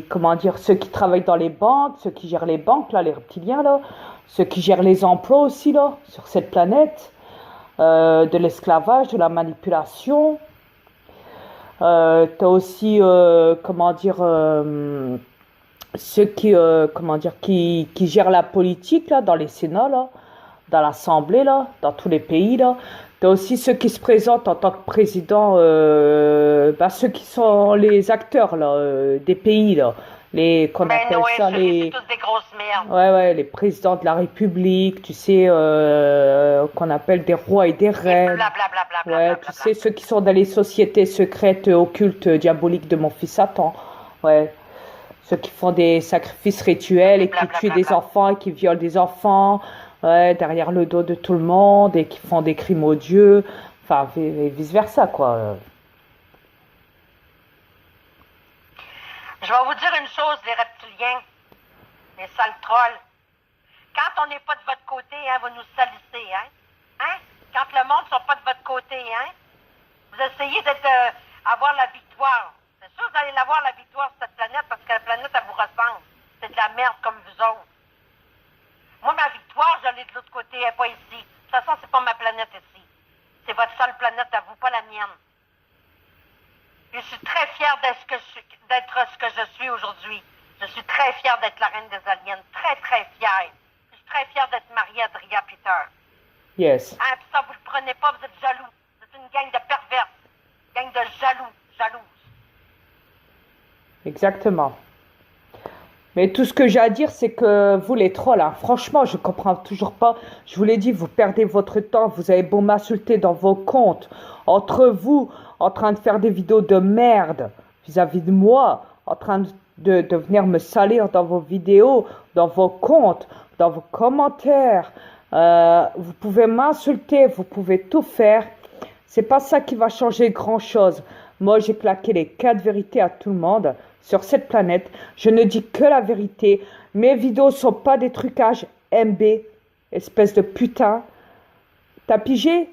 comment dire, ceux qui travaillent dans les banques, ceux qui gèrent les banques, là, les reptiliens, là, ceux qui gèrent les emplois aussi, là, sur cette planète, de l'esclavage, de la manipulation. T'as aussi, comment dire, ceux qui, comment dire, qui gèrent la politique, là, dans les sénats, là, dans l'Assemblée, là, dans tous les pays, là. T'as aussi ceux qui se présentent en tant que président, ceux qui sont les acteurs, là, des pays, là. Qu'on Ben appelle ouais, ça c'est tous des grosses merdes. ouais, les présidents de la République, tu sais, qu'on appelle des rois et des reines. Ouais, tu sais, ceux qui sont dans les sociétés secrètes, occultes, diaboliques de mon fils Satan. Ouais. Ceux qui font des sacrifices rituels et qui tuent des enfants et qui violent des enfants, ouais, derrière le dos de tout le monde et qui font des crimes odieux, enfin, et vice-versa, quoi. Je vais vous dire une chose, les reptiliens, les sales trolls. Quand on n'est pas de votre côté, hein, vous nous salissez, hein? Hein? Quand le monde ne sont pas de votre côté, hein? Vous essayez avoir la victoire. C'est sûr que vous allez avoir la victoire sur cette planète parce que la planète, elle vous ressemble. C'est de la merde comme vous autres. Moi, ma victoire, je l'ai de l'autre côté, elle n'est pas ici. De toute façon, c'est pas ma planète ici. C'est votre seule planète à vous, pas la mienne. Je suis très fière d'être ce que je suis aujourd'hui. Je suis très fière d'être la reine des aliens. Très, très fière. Je suis très fière d'être mariée à Dria Peter. Yes. Hein, puis ça, vous le prenez pas, vous êtes jaloux. Vous êtes une gang de perverses. Une gang de jalouses. Exactement. Mais tout ce que j'ai à dire, c'est que vous, les trolls, hein, franchement, je comprends toujours pas. Je vous l'ai dit, vous perdez votre temps. Vous avez beau m'insulter dans vos comptes. Entre vous, en train de faire des vidéos de merde vis-à-vis de moi, en train de venir me salir dans vos vidéos, dans vos comptes, dans vos commentaires. Vous pouvez m'insulter, vous pouvez tout faire. C'est pas ça qui va changer grand-chose. Moi, j'ai claqué les 4 vérités à tout le monde sur cette planète. Je ne dis que la vérité. Mes vidéos sont pas des trucages MB, espèce de putain. T'as pigé?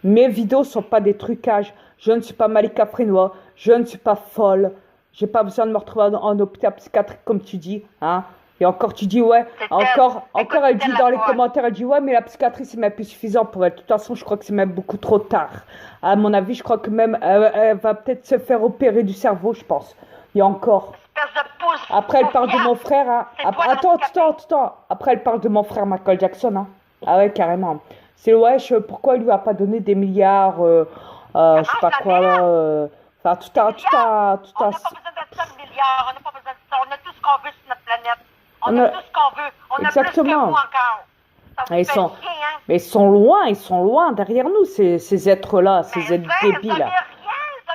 Mes vidéos sont pas des trucages. Je ne suis pas Malika Frénois. Je ne suis pas folle. J'ai pas besoin de me retrouver en hôpital psychiatrique comme tu dis, hein. Et encore, tu dis, ouais, encore, elle dit dans les commentaires, elle dit, ouais, mais la psychiatrie, c'est même plus suffisant pour elle. De toute façon, je crois que c'est même beaucoup trop tard. À mon avis, je crois que même, elle va peut-être se faire opérer du cerveau, je pense. Et encore. Après, elle parle de mon frère, hein. Attends. Après, elle parle de mon frère Michael Jackson, hein. Ah ouais, carrément. C'est, ouais, pourquoi il lui a pas donné des milliards, je sais pas quoi, là, enfin, tout à... On n'a pas besoin de ça, de milliards. On n'a pas besoin de ça. On a tout ce qu'on veut sur notre planète. On a tout ce qu'on veut. On Exactement. a plus que vous encore. Mais ils sont loin derrière nous, ces êtres-là, ces êtres débiles.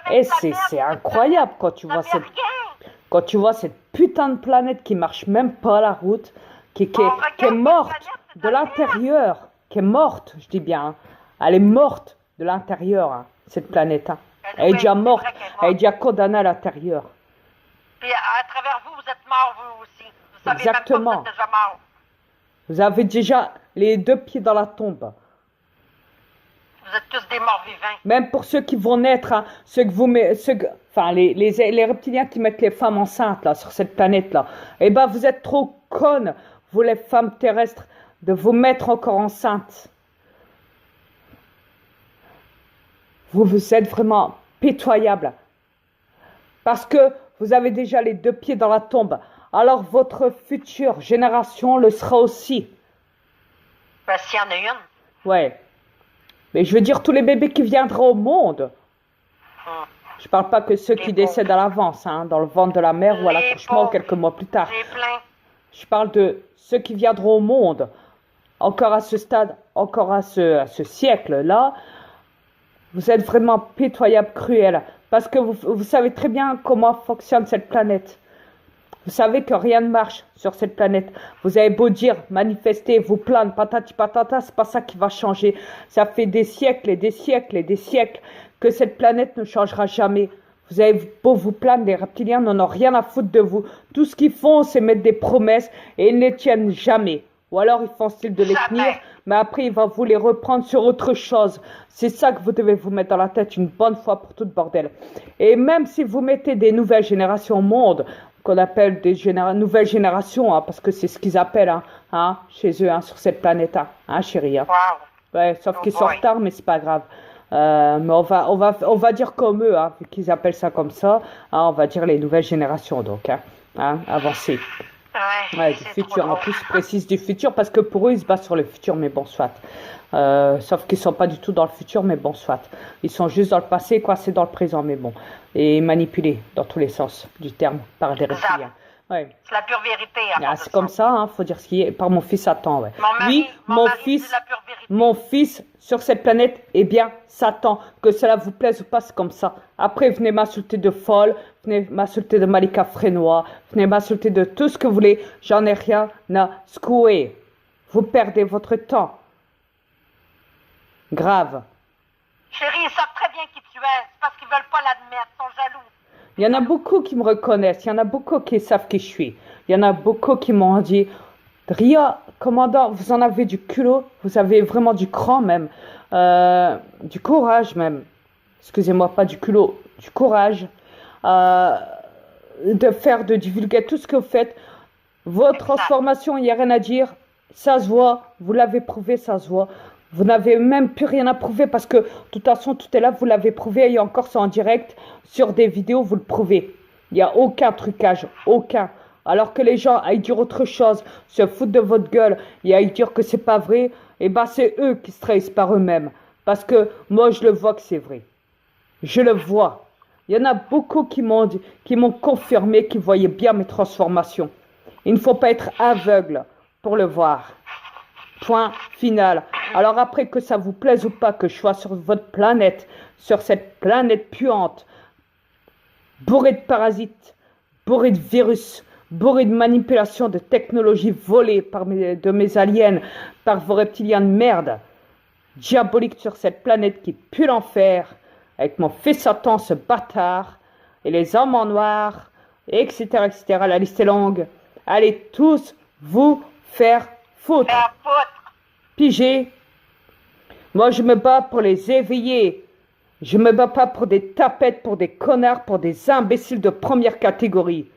Et c'est incroyable quand tu vois cette putain de planète qui marche même pas la route, qui est morte de l'intérieur, qui est morte, je dis bien. Hein. Elle est morte de l'intérieur, hein, cette planète. Hein. Elle est déjà morte, elle est déjà condamnée à l'intérieur. Puis à travers vous, vous êtes morts vous aussi. Vous savez Exactement. Même pas que vous êtes déjà morts. Vous avez déjà les 2 pieds dans la tombe. Vous êtes tous des morts vivants. Même pour ceux qui vont naître, hein, les reptiliens qui mettent les femmes enceintes là, sur cette planète-là, eh ben vous êtes trop connes, vous les femmes terrestres, de vous mettre encore enceintes. Vous êtes vraiment pitoyables. Parce que vous avez déjà les 2 pieds dans la tombe. Alors votre future génération le sera aussi. Ben, s'il y en a une. Ouais. Mais je veux dire tous les bébés qui viendront au monde. Je parle pas que ceux qui décèdent à l'avance, hein, dans le ventre de la mère ou à l'accouchement ou quelques mois plus tard. Je parle de ceux qui viendront au monde. Encore à ce stade, encore à ce siècle-là. Vous êtes vraiment pitoyable, cruel. Parce que vous savez très bien comment fonctionne cette planète. Vous savez que rien ne marche sur cette planète. Vous avez beau dire, manifester, vous plaindre, patati patata, c'est pas ça qui va changer. Ça fait des siècles et des siècles et des siècles que cette planète ne changera jamais. Vous avez beau vous plaindre, les reptiliens n'en ont rien à foutre de vous. Tout ce qu'ils font, c'est mettre des promesses et ils ne les tiennent jamais. Ou alors ils font style de les tenir, mais après il va vous les reprendre sur autre chose. C'est ça que vous devez vous mettre dans la tête une bonne fois pour tout bordel. Et même si vous mettez des nouvelles générations au monde, qu'on appelle des nouvelles générations, hein, parce que c'est ce qu'ils appellent chez eux, sur cette planète, chérie. Wow. Ouais, sauf qu'ils sont en retard, mais c'est pas grave. Mais on va dire comme eux, vu qu'ils appellent ça comme ça, on va dire les nouvelles générations, donc, avancées. Ouais, du futur. En plus, ils précisent du futur parce que pour eux, ils se basent sur le futur, mais bon, soit. Sauf qu'ils sont pas du tout dans le futur, mais bon, soit. Ils sont juste dans le passé, quoi, c'est dans le présent, mais bon. Et manipulés dans tous les sens du terme par des reptiliens. Ouais. C'est la pure vérité. C'est comme ça, faut dire ce qui est. Par mon fils Satan, ouais. Mon fils sur cette planète est bien Satan. Que cela vous plaise ou pas, c'est comme ça. Après, venez m'insulter de folle, venez m'insulter de Malika Frénois, venez m'insulter de tout ce que vous voulez. J'en ai rien à secouer. Vous perdez votre temps. Grave. Chérie, ils savent très bien qui tu es. C'est parce qu'ils veulent pas l'admettre. Ils sont jaloux. Il y en a beaucoup qui me reconnaissent. Il y en a beaucoup qui savent qui je suis. Il y en a beaucoup qui m'ont dit Ria, commandant, vous en avez du culot. Vous avez vraiment du cran même. Du courage même. Excusez-moi, pas du culot. Du courage. De divulguer tout ce que vous faites. Votre transformation, il n'y a rien à dire. Ça se voit. Vous l'avez prouvé, ça se voit. Vous n'avez même plus rien à prouver parce que de toute façon, tout est là, vous l'avez prouvé et encore c'est en direct sur des vidéos, vous le prouvez. Il n'y a aucun trucage, aucun. Alors que les gens aillent dire autre chose, se foutent de votre gueule et aillent dire que c'est pas vrai, et ben c'est eux qui se trahissent par eux-mêmes. Parce que moi, je le vois que c'est vrai. Je le vois. Il y en a beaucoup qui m'ont confirmé qu'ils voyaient bien mes transformations. Il ne faut pas être aveugle pour le voir. Point final. Alors après que ça vous plaise ou pas que je sois sur votre planète, sur cette planète puante, bourrée de parasites, bourrée de virus, bourrée de manipulation, de technologies volées de mes aliens, par vos reptiliens de merde, diabolique sur cette planète qui pue l'enfer, avec mon fils Satan, ce bâtard, et les hommes en noir, etc., etc., la liste est longue. Allez tous vous faire foutre. Pigé. Moi, je me bats pour les éveiller. Je me bats pas pour des tapettes, pour des connards, pour des imbéciles de première catégorie.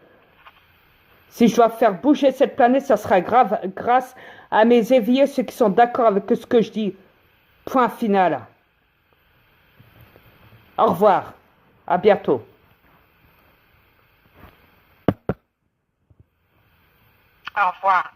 Si je dois faire bouger cette planète, ça sera grave grâce à mes éveillés, ceux qui sont d'accord avec ce que je dis. Point final. Au revoir. À bientôt. Au revoir.